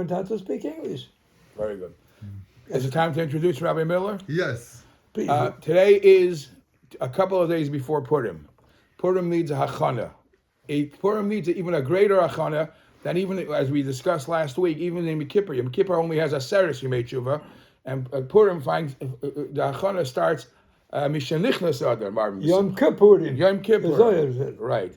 learned how to speak English. Very good. Is it time to introduce Rabbi Miller? Yes. Please. Today is a couple of days before Purim. Purim needs a hachana. Purim needs even a greater hachana than even, as we discussed last week, even in Yom Kippur. Yom Kippur only has a seres Yom Tshuva, and Purim finds the hachana starts Mishenichnas Adar. Yom Kippurim. Yom Kippur. The Zohar said. Right.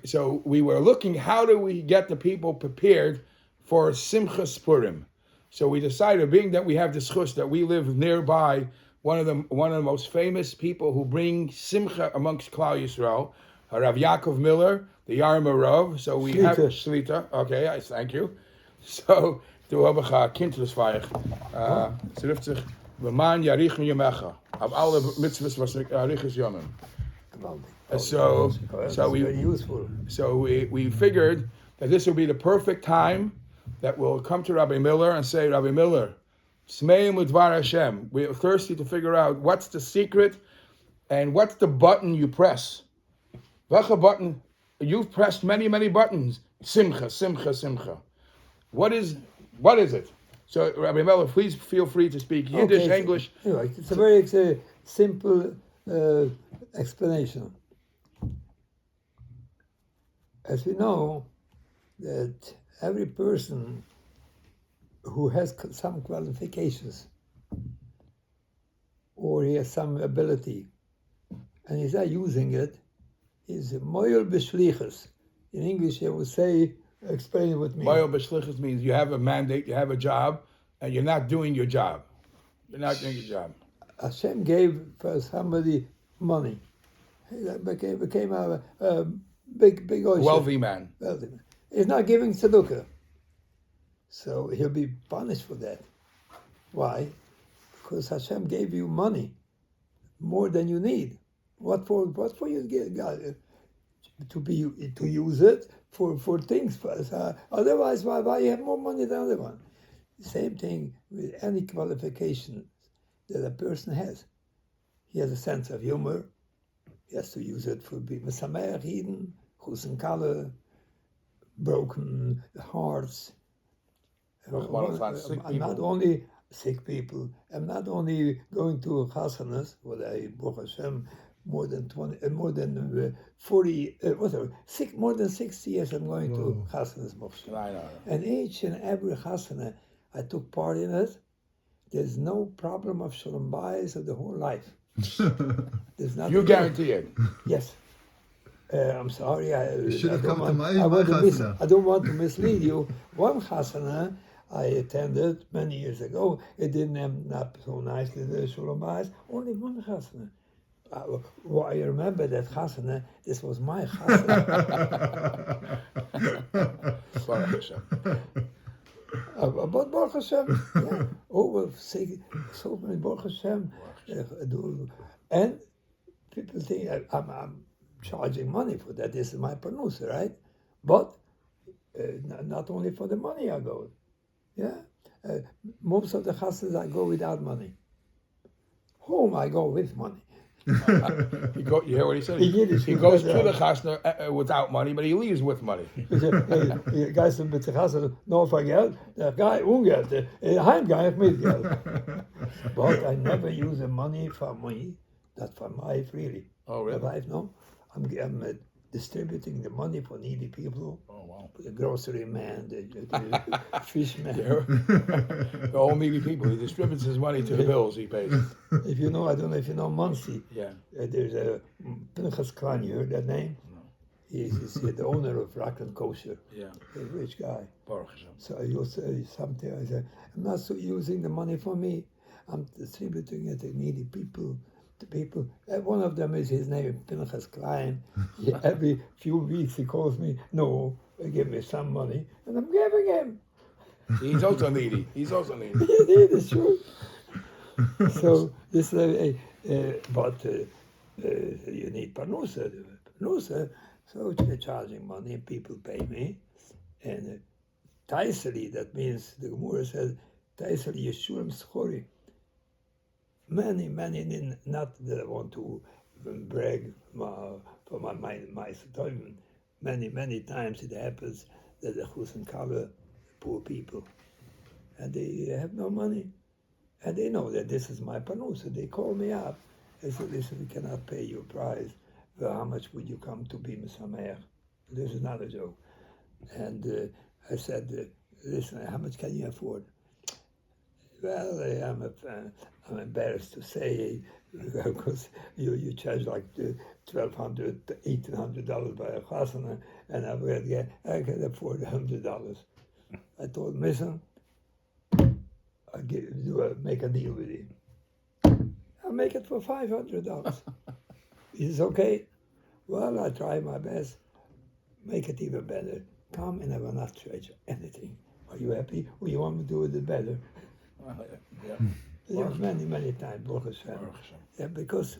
So we were looking, how do we get the people prepared for Simchas Purim? So we decided, being that we have this chus that we live nearby, one of the most famous people who bring Simcha amongst Klal Yisrael, Rabbi Yakov Miller, the Yarma Rav. So we have Shlita. Okay, I thank you. So du habe ich kindles feig. Schrift sich Beman Yarich Yamecha. Auf alle mitzvahs was Yarichs Yomim. So very useful. So we figured that this would be the perfect time that we'll come to Rabbi Miller and say, Rabbi Miller, Smeim Udvar Hashem. We're thirsty to figure out what's the secret and what's the button you press. Welche button? You've pressed many, many buttons. Simcha, Simcha, Simcha. What is it? So Rabbi Miller, please feel free to speak Yiddish, English. It's a very simple explanation. As we know, that every person who has some qualifications or he has some ability and he's not using it, is moyel b'shlichus. In English, I would say, explain it with me. Moyel b'shlichus means you have a mandate, you have a job, and you're not doing your job. You're not doing your job. Hashem gave for somebody money. He became a big ocean. Wealthy man. He's not giving tzedukah. So he'll be punished for that. Why? Because Hashem gave you money more than you need. What for you get God? To use it for things. Otherwise, why you have more money than the other one? Same thing with any qualification that a person has. He has a sense of humor. He has to use it for being Mesameach Eden, Chusenkale, broken hearts. I'm not only sick people. I'm not only going to chasanas, what I Baruch Hashem, more than 40, more than 60 years. I'm going to chasanas. And each and every chasana, I took part in it. There's no problem of shalom bayis of the whole life. There's nothing. You guarantee it. Yes. I'm sorry. You should have come to my chasana. I don't want to mislead you. One chasana I attended many years ago. It didn't end up so nicely, the shalom bayis. Only one chasana. I remember that chasana. This was my chasana. About Baruch Hashem, yeah. So many Baruch Hashem. And people think I'm charging money for that. This is my producer, right? But not only for the money I go. Yeah, most of the chasanas I go without money. Home I go with money. You hear what he said? He goes to the chasna without money, but he leaves with money. Guys mit der chasna nur für Geld, der guy ungeld, der Heimguy hat mit Geld. But I never use the money for me, not for my wife really. Oh really? The wife, no. I'm distributing the money for needy people. Oh wow! The grocery man, the fish man. The all needy people. He distributes his money to the bills he pays. If you know, I don't know if you know Muncie. Yeah. There's a Pinchas Klan. You heard that name? No. He's the owner of Rockland Kosher. Yeah. A rich guy. Baruch. So he'll say something. I said, I'm not so using the money for me. I'm distributing it to needy people. The people, one of them is his name, Pinchas Klein. Every few weeks he calls me, no, give me some money, and I'm giving him. He's also needy. Yeah, it's true. So this, but you need parnusa. So you're charging money, and people pay me, and taiseli, that means the Gemara says taiseli yeshurim schori. Many, not that I want to brag for my time. Many times it happens that the Chusenkale, poor people, and they have no money. And they know that this is my panus. So they call me up. They said, listen, we cannot pay you a price. Well, how much would you come to be Mesameach? This is not a joke. And I said, listen, how much can you afford? Well, I'm embarrassed to say, because you charge like $1,200, $1,800 by a chasana, and I can afford $100. I told him, listen, make a deal with you. I'll make it for $500. He says, okay. Well, I try my best. Make it even better. Come and I will not charge anything. Are you happy? Or you want me to do it better? Yeah. Yeah, many times, Baruch Hashem. Yeah, because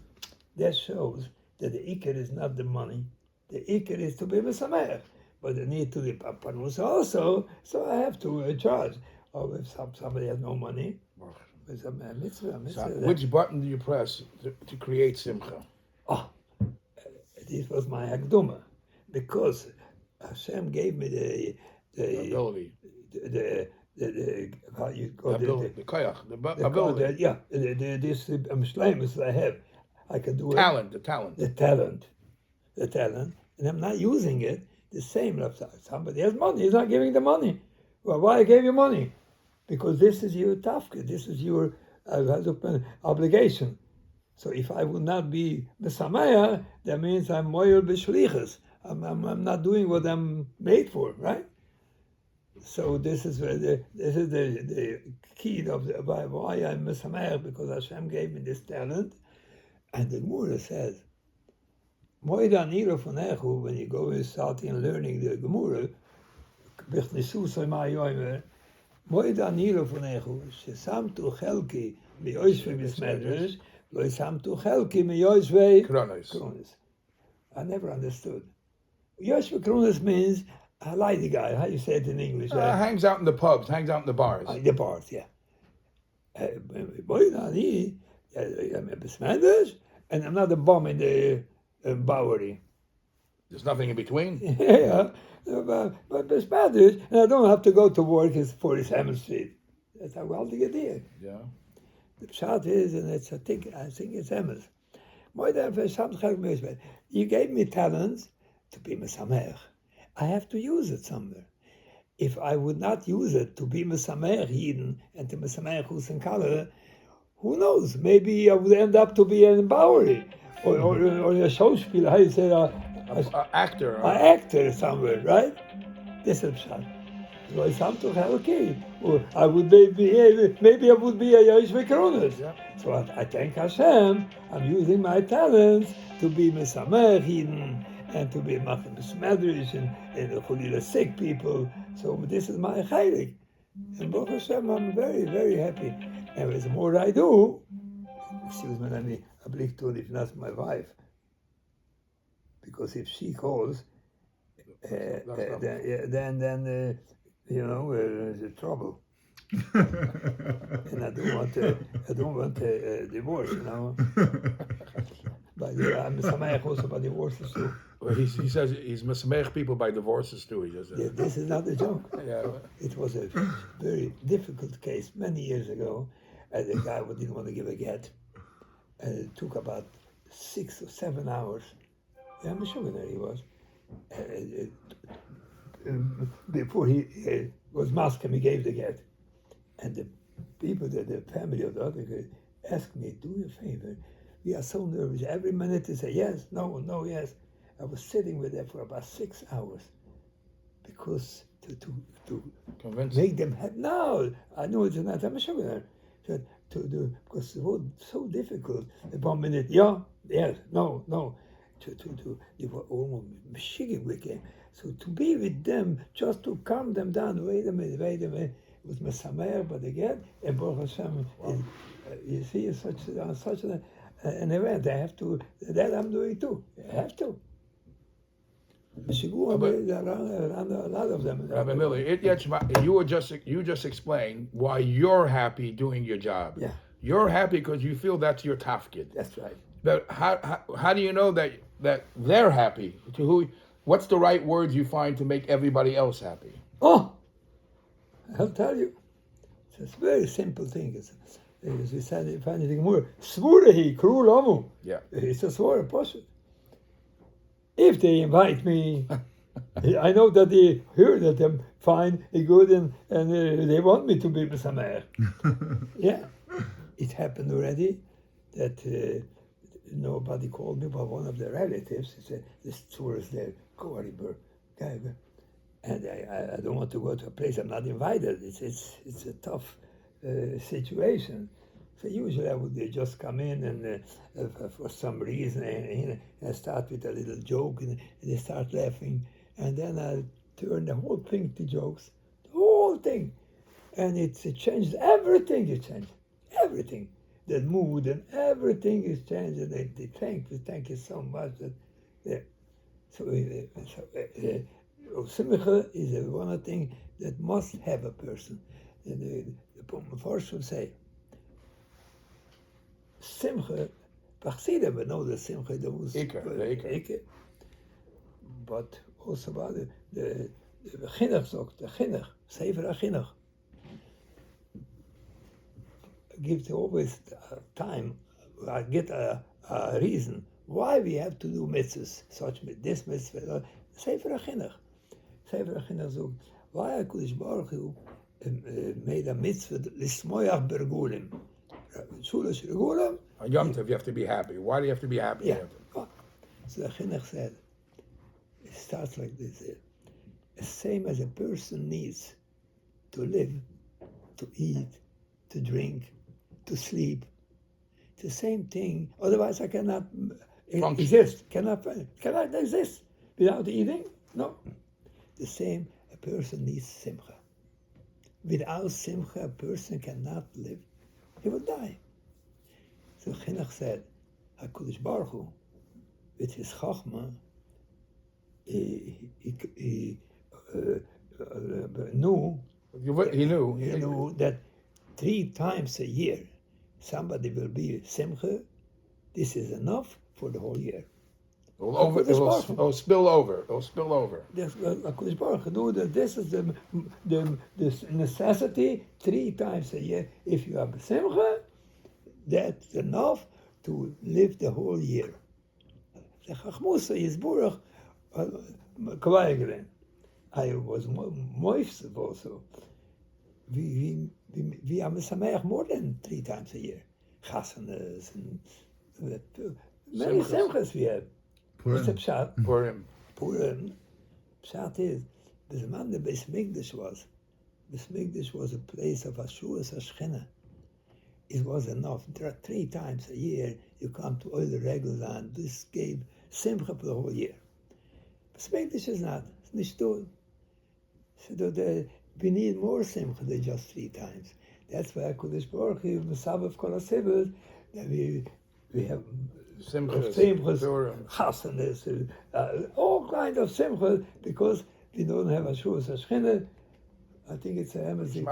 that shows that the ikar is not the money. The ikar is to be Mesameach. But the need to the panus also, so I have to charge. Or if somebody has no money, it's a mitzvah. So which button do you press to create Simcha? Oh, this was my Hakduma. Because Hashem gave me the ability. The how you call the koyach, the ability. This shleimus I have. I can do talent, it. The talent. The talent. And I'm not using it. The same. Somebody has money. He's not giving the money. Well, why I gave you money? Because this is your tafka. This is your obligation. So if I would not be Mesameach, that means I'm moyel b'shlichus. I'm not doing what I'm made for, right? So this is the key of why I'm Mesameach, because Hashem gave me this talent. And the Gemara says, when you go and starting learning the Gemara, Moed anilo vonechu, shesamtu chelki miyoshvei bismedrish, lo samtu chelki miyoshvei kronis. I never understood. Yoshvei kronis means a lady guy. How you say it in English? Hangs out in the pubs, hangs out in the bars. The bars, yeah. Moed ani bismedrish, and I'm not a bum in the Bowery. There's nothing in between. Yeah. But Bismedrish, and I don't have to go to work, it's 47th Street. That's how well to get there. Yeah. The pshat is, and I think it's Emes. You gave me talents to be Mesameach. I have to use it somewhere. If I would not use it to be Mesameach Yidden and to Mesameach Husen, who knows? Maybe I would end up to be an Bowery or a Schauspieler. How you say that? Actor. An actor somewhere, right? This is pshat. Or I would maybe I would be a Yoshvei Kronis. Yeah. So I thank Hashem. I'm using my talents to be Mesameach Yidden and to be Machem Besmedrish and Cholila sick people. So this is my chaylik. And Baruch Hashem, I'm very, very happy. And the more I do, excuse me, let me oblique to if not my wife. Because if she calls, then there's trouble. And I don't want a divorce, you know. But I'm Mesameach also by divorces too. Well, he says he's Mesameach people by divorces too. He says. Yeah, this is not a joke. Yeah. It was a very difficult case many years ago, and the guy didn't want to give a get, and it took about 6 or 7 hours. Yeah, I'm sure that he was. Before he was masking, he gave the get. And the people, the family of the other guy, asked me, do me a favor. We are so nervous. Every minute they say, yes, no, yes. I was sitting with them for about 6 hours. Because to convince make them happy. No, I know it's not. I'm sure that because it was so difficult. At 1 minute, yeah, yes, no. They were almost mashigim with them. So to be with them, just to calm them down, wait a minute, it was Mesameach, but again, and Baruch Hashem, you see, such an event, I have to, that I'm doing too, I have to. Around a lot of them. Rabbi Miller, you just explained why you're happy doing your job. Yeah. You're happy because you feel that's your tafkid. That's right. But how do you know that they're happy? To who? What's the right words you find to make everybody else happy? Oh, I'll tell you. It's a very simple thing. As we said, if anything more, Svurahi, Krul Omu. Yeah. It's a swore poshut. If they invite me, I know that they heard that I'm fine, good, and they want me to be Mesameach. Yeah. It happened already that nobody called me, but one of the relatives, he said, this tourist there, Koribur, guy, and I don't want to go to a place I'm not invited. It's a tough situation. So usually I would just come in and for some reason and start with a little joke and they start laughing, and then I turn the whole thing to jokes, the whole thing, and it changed everything. It changed everything. The mood and everything is changed. And they thank you so much. Simcha is one thing that must have a person. And the first would say, Simcha, Pachsida, we know that Simcha was Iker. But also about the Chinuch, the Chinuch, Sefer HaChinuch, gives always time, I get a reason why we have to do mitzvahs, such this mitzvah, Sefer HaChinuch. Sefer HaChinuch says, why HaKadosh Baruch Hu made a mitzvah, Lismoyach Bergulim. Shulish Regulim. On Yom Tov, you have to be happy. Why do you have to be happy? Yeah. So the Chinuch said, it starts like this. The same as a person needs to live, to eat, to drink, to sleep. It's the same thing. Otherwise, I cannot exist. Cannot exist without eating. No. The same. A person needs simcha. Without simcha, a person cannot live. He will die. So Chinuch said, HaKadosh Baruch Hu, with his chachma, he knew. He knew that 3 times a year somebody will be simcha. This is enough for the whole year. It'll spill over. It'll spill over. HaKadosh Baruch Hu knew that this is the necessity 3 times a year. If you have simcha, that's enough to live the whole year. The Chachmusa is Baruch Kavayagren. I was moist also. We are Mesameach more than 3 times a year. Chasanas and many simchas we have. What's the pshat? Purim. Pshat is, the man the Beis Mikdash was. Beis Mikdash was a place of Ashuras Hashchina. It was enough. There are 3 times a year you come to all the regular land. This gave simcha for the whole year. Beis Mikdash is not. It's nicht doing. So we need more simcha than just 3 times. That's why HaKadosh Baruch Hu, Mesabav Kol HaSibud, that we have simchas, chasanas, all kinds of simchas, because we don't have a Shuas Hashchina. I think it's a Hamazik.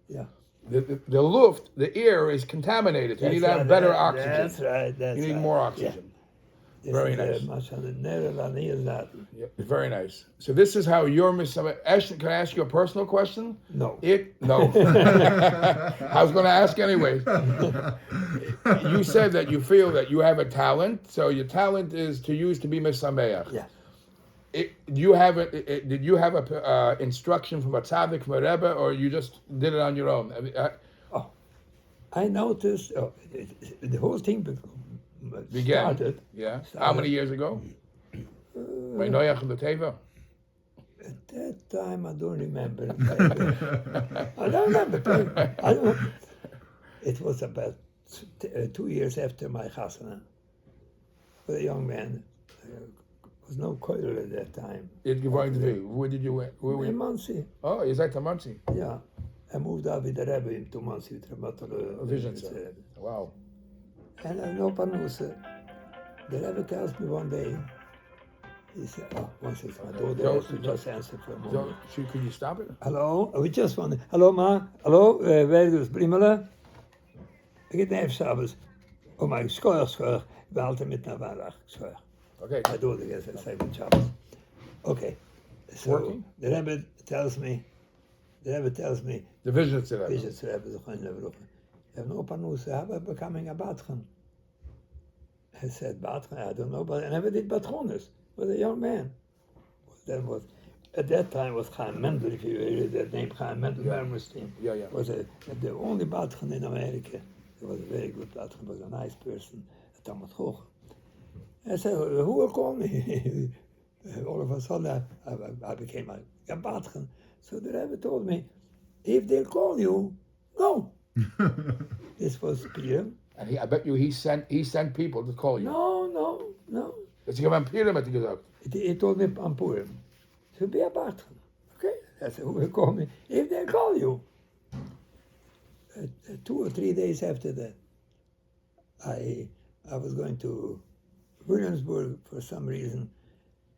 Yeah. The luft, the air is contaminated. You need to have better oxygen. That's right. You need more oxygen. Yeah. Very nice. Yeah, very nice. So this is how your Mesameach. Ashton, can I ask you a personal question? No. No. I was going to ask anyway. You said that you feel that you have a talent, so your talent is to use to be Mesameach. Yeah. Did you have a instruction from a tzaddik, from a rebbe, or you just did it on your own? I noticed the whole thing started. Yeah. How many years ago? By Noach and the Teva? At that time, I don't remember. I don't remember. It was about 2 years after my chasana. For a young man. There was no koil at that time. You're going to be. Where did you went? In Monsey. Oh, you said to Monsey? Yeah. I moved out with the Rebbe to Monsey with Ramat. Vision, wow. And I know Panusa. The Rebbe tells me one day, he said, once it's my daughter has to just answer for a moment. Could you stop it? Hello? We just want to, hello ma? Hello? Where is Brimela? Ik heb even Shabbos. Oh my, schoor. We altijd met naar waardig. Schoor. Okay. My daughter has a 7 Shabbos. Okay. So Working? the Rebbe tells me, the Rebbe tells me, The Visions Rebbe. Visions Rebbe, you have no panus, how becoming a Batran? I said, Batran, I don't know, but I never did Batronis. I was a young man. At that time was Chaim Mendel, if you read that name, Chaim Mendel, Mermerstein. Was the only Batran in America. He was a very good Batran, was a nice person, a Talmud Hoch. I said, who will call me? All of a sudden, I became a Batran. So the Rebbe told me, if they'll call you, go. This was Purim. And I bet you he sent people to call you. No. Dus ik heb een Purim met gezegd. He told me on Purim, to be a Batran. Okay, that's who will call me. If they call you. 2 or 3 days after that, I was going to Williamsburg for some reason,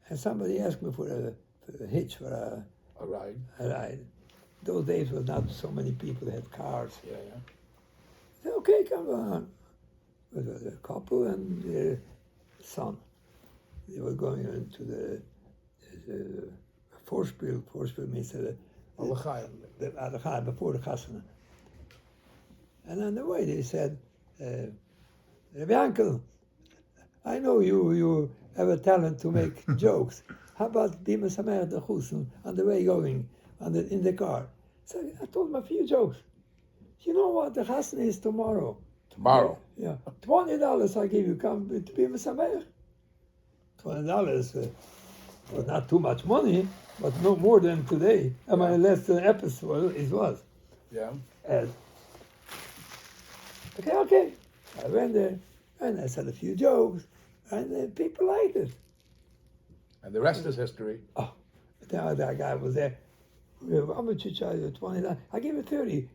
and somebody asked me for a hitch, for a ride. Those days was not so many people that had cars. Yeah. I said, okay, come on. It was a couple and their son. They were going into the Vorspiel. Vorspiel means the Alachai, before the Chasana. And on the way they said, Rabbi Yankel, I know you have a talent to make jokes. How about Bima Samer the Chusen on the way going in the car? So I told him a few jokes. You know what? The Chasana is tomorrow. Tomorrow? Yeah. $20 I give you. Come to Bima Samer. $20 was not too much money, but no more than today. I mean, less than episode it was. Yeah. And okay. I went there and I said a few jokes, and people liked it. And the rest is history. Oh, that guy was there. How much you charge you? $20. I gave it 30.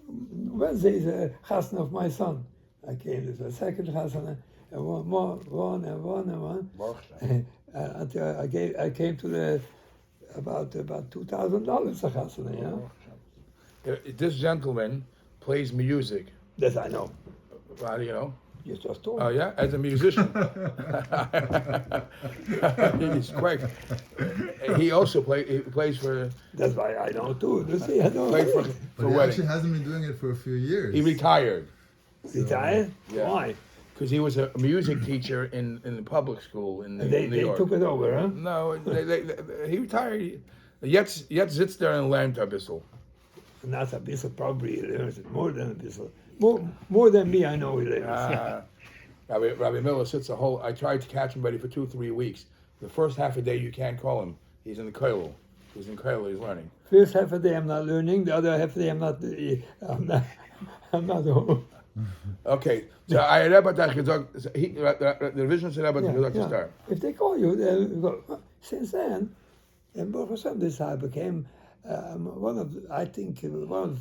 Wednesday is a chasna of my son. I came to the second chasna, and one. Until I came to the about $2,000 a chasna. Yeah. This gentleman plays music. That I know. How do you know? You just told me. Oh yeah, as a musician. He's quick. He also plays for. That's why I know too. You see, I know. Played for But he wedding. actually hasn't been doing it for a few years. He retired. Retired? Yeah. Why? Because he was a music teacher in the public school in New They York. took it over, huh? No, he retired. Jetzt sitzt er and lernt ein bisschen. Not a bissel, probably he learns it more than a bissel. More than me, I know he learns. Rabbi Miller sits a whole. I tried to catch him, buddy, for 2 or 3 weeks. The first half a day you can't call him. He's in the kollel. He's in kollel. He's learning. First half of the day I'm not learning. The other half of the day I'm not home. Okay, so I had about that the vision said about the start. If they call you, then go. Since then, and Baruch Hashem, this I became one of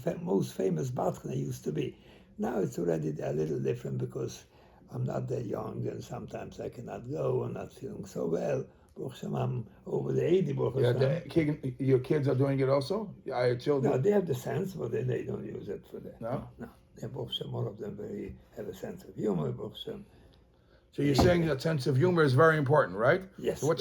the most famous Batran I used to be. Now it's already a little different because I'm not that young and sometimes I cannot go. I'm not feeling so well. Baruch Hashem, I'm over the 80. Baruch Hashem. Your kids are doing it also? I had children. No, they have the sense, but they don't use it for that. No? They Baruch Hashem, all of them have a sense of humor. Baruch Hashem. So you're saying that sense of humor is very important, right? Yes. So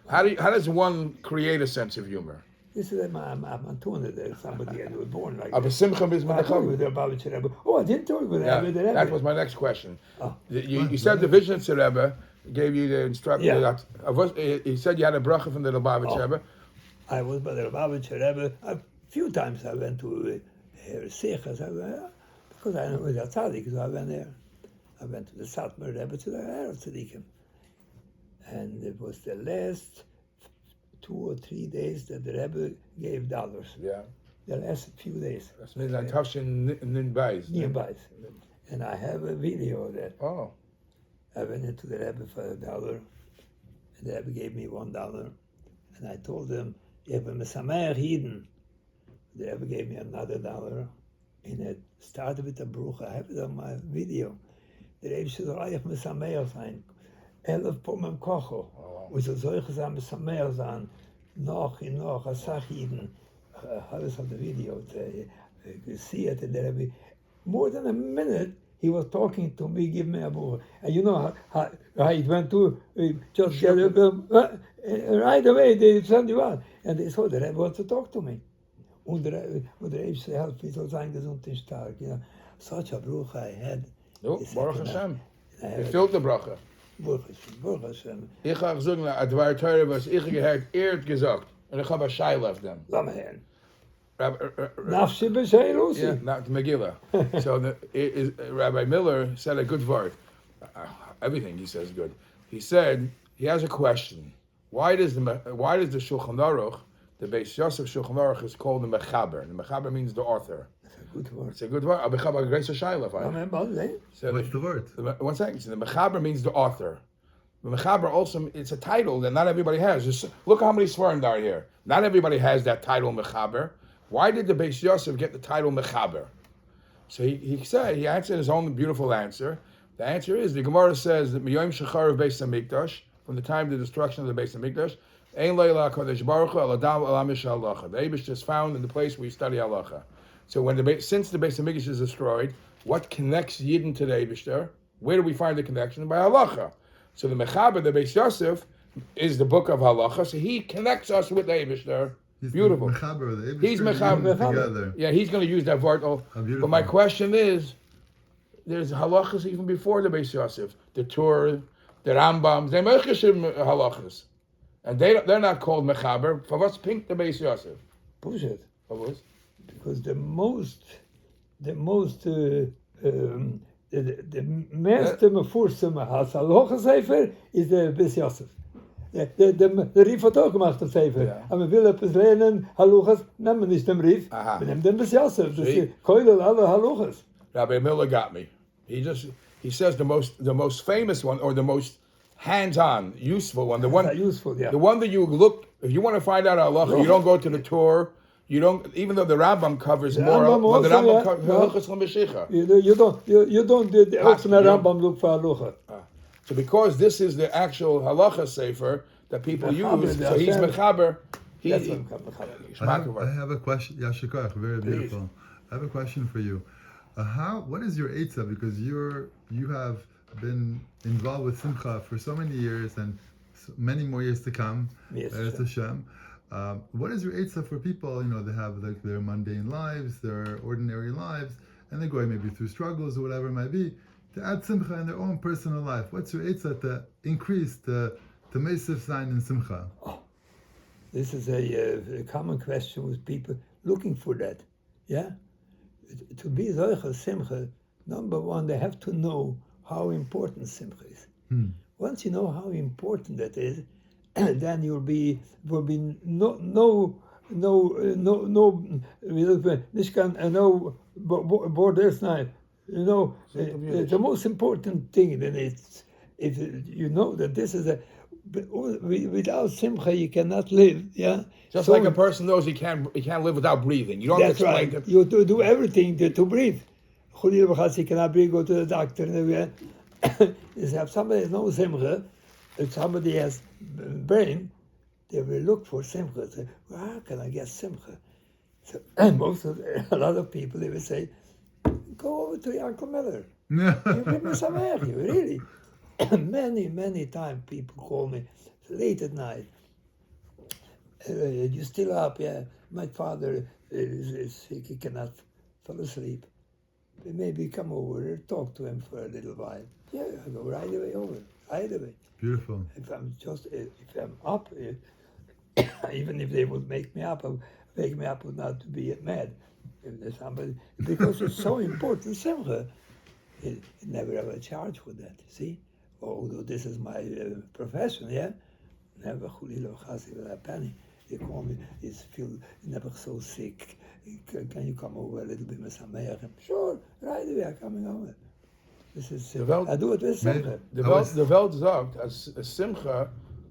how does one create a sense of humor? This is I'm doing it. There's somebody that was born like Aber that. Simcha is I told you about the Rebbe. Oh, I didn't tell you about the Rebbe. That was my next question. Oh. You said the Vision Rebbe gave you the instruction. Yeah. He said you had a bracha from the Lubavitch Rebbe. I was by the Lubavitch Rebbe. A few times I went to Sechas, because I know the tzaddik, so I went there. I went to the Satmar Rebbe, to the Erev Tzaddikim. And it was the last 2 or 3 days that the Rebbe gave dollars. Yeah. The last few days. That's means I'm touching Ninbais. Nearby. And I have a video of that. Oh. I went into the Rebbe for $1, and the Rebbe gave me $1. And I told him, you have a Mesameach Yidden. The Rebbe gave me another $1. And it started with a bruch. I have it on my video. The Rebbe said, Reich Mesameach sein. 11 Pomem Kocho. Und so solche Sachen Mesameach sein. Noch, a Sach-Yidden. Alles on the video. You see it in the Rebbe. More than a minute, he was talking to me, give me a book. And you know how it went to, just get right away, they send you out. And they saw the Rebbe wants to talk to me. Und der Eibste helft me so sein gesund und stark. You know, such a bruch I had. No, It's Baruch like, Hashem. I Je had- fehlt de brache. Baruch Hashem. Ich ga sagen, a dwar teure was ich gehört gesagt. Und ich habe a Scheil auf them. Lass mal hören. Rabbi, Nafshi b'shei Lucy. yeah, not the Megillah. So Rabbi Miller said a good word. Everything he says is good. He said he has a question. Why does the Shulchan Aruch, the Beis Yosef Shulchan Aruch, is called the Mechaber? The Mechaber means the author. That's a good word. It's a good word. Mechaber Grace Shaila. What's the word? 1 second. So the Mechaber means the author. The Mechaber also, it's a title that not everybody has. Just look how many Svarim are here. Not everybody has that title Mechaber. Why did the Beis Yosef get the title Mechaber? So he answered his own beautiful answer. The answer is, the Gemara says that Miyom Shechar of Beis HaMikdash, from the time of the destruction of the Beis HaMikdash, Ein Leila Kodesh Baruch Hu Eladam Alamish Halacha. The Eibush is found in the place where you study Halacha. So since the Beis HaMikdash is destroyed, what connects Yidden to the Eibush? Where do we find the connection? By Halacha. So the Mechaber, the Beis Yosef, is the book of Halacha. So he connects us with the Eibush. Beautiful. He's Mechaber. Together. Yeah, he's going to use that word. But my question is, there's halachas even before the Beis Yosef, the Torah, the Rambam, they mechashim halachas, and they're not called mechaber. For what's pink the Beis Yosef? Bullshit. For what? Because the most the meeste mefursame has halacha sefer is the Beis Yosef. The Rief hat auch gemacht, der Sefer. Ja. Aber man will etwas lernen, Haluchas, nehmen wir nicht den Rief, Aha. wir nehmen den Beis Yosef. Das See? ist Keulel alle Haluchas. Rabbi Miller got me. He says the most famous one, or the most hands-on, useful one, the one That's useful, yeah. the one that you look, if you want to find out halacha, you don't go to the Torah. You don't, even though the Rambam covers more. Rambam Well, the also, Rambam yeah. covers Yeah. halachas l'mashicha. You don't open the Rambam look for Halucha. So because this is the actual halacha sefer that people Mechaber, use, the so he's Hashem. mechaber. That's what I'm coming. I have a question. Yashikach, very beautiful. I have a question for you. What is your eitzah? Because you have been involved with Simcha for so many years and many more years to come. Yes, Eretz Hashem. What is your eitzah for people? They have like their mundane lives, their ordinary lives, and they're going maybe through struggles or whatever it might be, to add Simcha in their own personal life. What's your eitzah to increase the Meisif sign in Simcha? This is a common question with people looking for that. Yeah? To be Zoicha Simcha, number one, they have to know how important Simcha is. Once you know how important that is, then will be no borders now. The most important thing then is if you know that this is without Simcha you cannot live. Yeah. Just So like a person knows he can't live without breathing. You don't have that's to explain right. to You do everything to breathe. You cannot breathe. Go to the doctor. If somebody has no Simcha, if somebody has brain, they will look for Simcha. Say, well, how can I get Simcha? So a lot of people, they will say, go over to your Uncle Miller. You give me some air, really. Many times people call me late at night. You still up? Yeah. My father is sick. He cannot fall asleep. Maybe come over and talk to him for a little while. Yeah, I go right away over. Right away. Beautiful. If I'm up, even if they would make me up, wake me up would not be mad. If there's somebody, because it's so important, Simcha. It never ever charge for that, see? Although this is my profession, yeah? Never chulilo chasi with a penny. They call me, never so sick. Can you come over a little bit with some meir? Sure, right away, I'm coming over. This is, I do it with Simcha. The Welt sagt, as Simcha,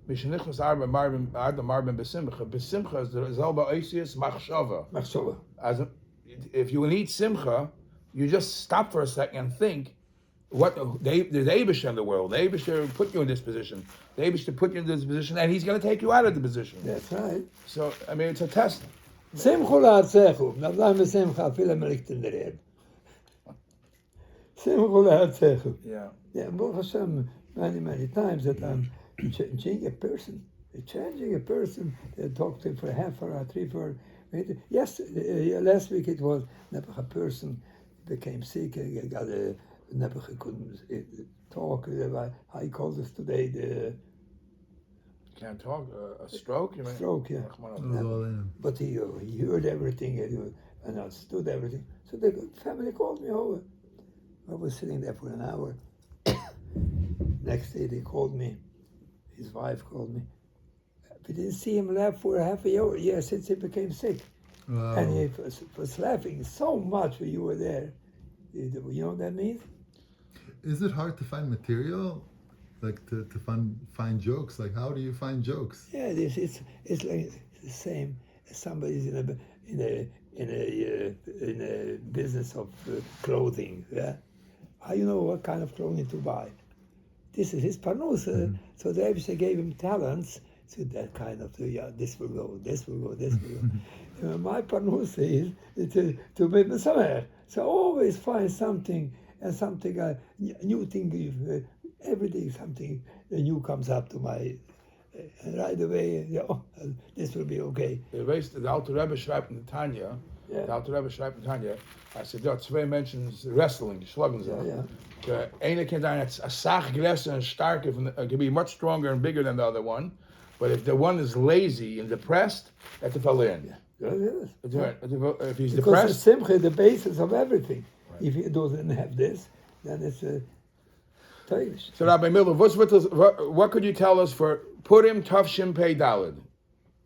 Mishenichus Adam Marben Besimcha. Besimcha is the Zelba Oisius Machshava. Machshava. If you need Simcha, you just stop for a second and think, there's Eibush in the world. The Eibush put you in this position. The Eibush put you in this position, and he's going to take you out of the position. That's right. So, I mean, it's a test. Simcha la'atzechu. Navlam v'simcha afil ha'melikt in der Erd. Simcha la'atzechu. Yeah. Yeah, Baruch Hashem, many times that I'm changing a person. They talk to him for a half hour, 3 hours. Yes, last week it was a person became sick. He got a he couldn't talk. How he calls us today the Can't talk. A stroke? You mean? stroke. Yeah, but he heard everything and understood everything. So the family called me over. I was sitting there for an hour. Next day they called me. His wife called me. We didn't see him laugh for half a year since he became sick. Wow. And he was laughing so much when you were there. You know what that means? Is it hard to find material? Like to find jokes? Like how do you find jokes? Yeah, it's like the same as somebody's in a business of clothing. Yeah, how you know what kind of clothing to buy? This is his parnus. So the Rebbe gave him talents to that kind of this will go, this will go, this will go. My parnus is to make me somewhere. So I always find something and something new thing. Every day something new comes up to my. And right away, this will be okay. The Alter Rebbe schreibt in Tanya. Yeah. The Alter Rebbe schreibt in Tanya. I said, ja, zwei Menschen wrestling, schlagen sie. Yeah. The ene can a sach größer and starker, can be much stronger and bigger than the other one. But if the one is lazy and depressed, that's a verlieren. If he's because depressed, Simcha is the basis of everything. Right. If he doesn't have this, then it's a teilish. So Rabbi Miller, what could you tell us for Purim Tavshin Pei Daled?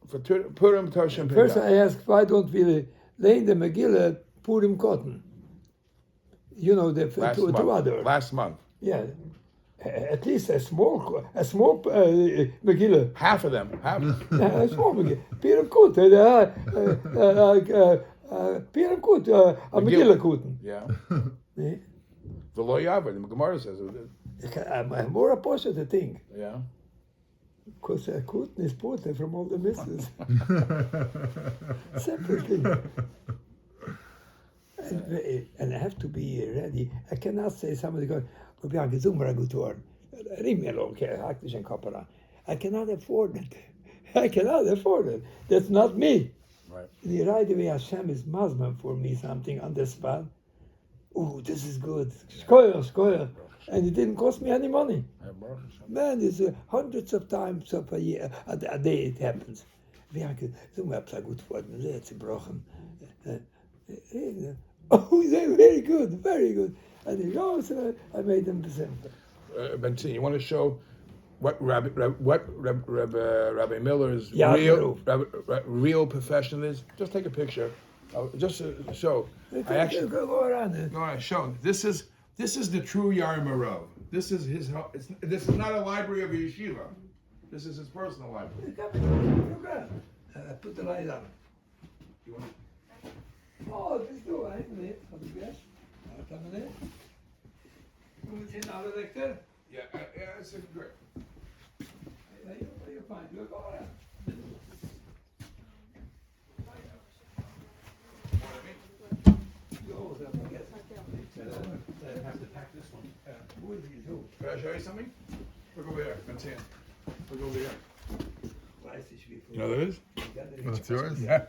For Purim Tavshin Pei Daled. First I asked, why don't we lay in the Megillah Purim cotton? You know, two other. Last month. Yeah. At least a small Megillah. Half of them. Half. A small Megillah. Purim Kut. Purim Kut. A Megillah Kuten. Yeah. The Lo Yavar, the Gemara says it. I'm more opposed to the thing. Yeah. Because Kuten is put from all the misses. Separate thing. And I have to be ready. I cannot say somebody goes, I cannot afford it. I cannot afford it. That's not me. Right. The right away Hashem is Muslim for me something on the spot. Oh, this is good. Skoyer. And it didn't cost me any money. Man, it's hundreds of times of a year, a day it happens. Oh, they're very good, very good. And he goes, I made them the same. Benzin, you want to show what Rabbi Miller's real profession is? Just take a picture. Just to show. I actually go around. No, I show. This is the true Yarim Arov. This is his. This is not a library of a yeshiva. This is his personal library. Put the light on. You want? Oh, this is all right, meneer. Had ik best. Wat meneer? Hoe moet je nou de lecteur? Yeah, it's great. You're fine. You're all right. I have to pack this one. Can I show you something? Look over here. Benzin. Look over here. You know what it is? That's yours? Yeah.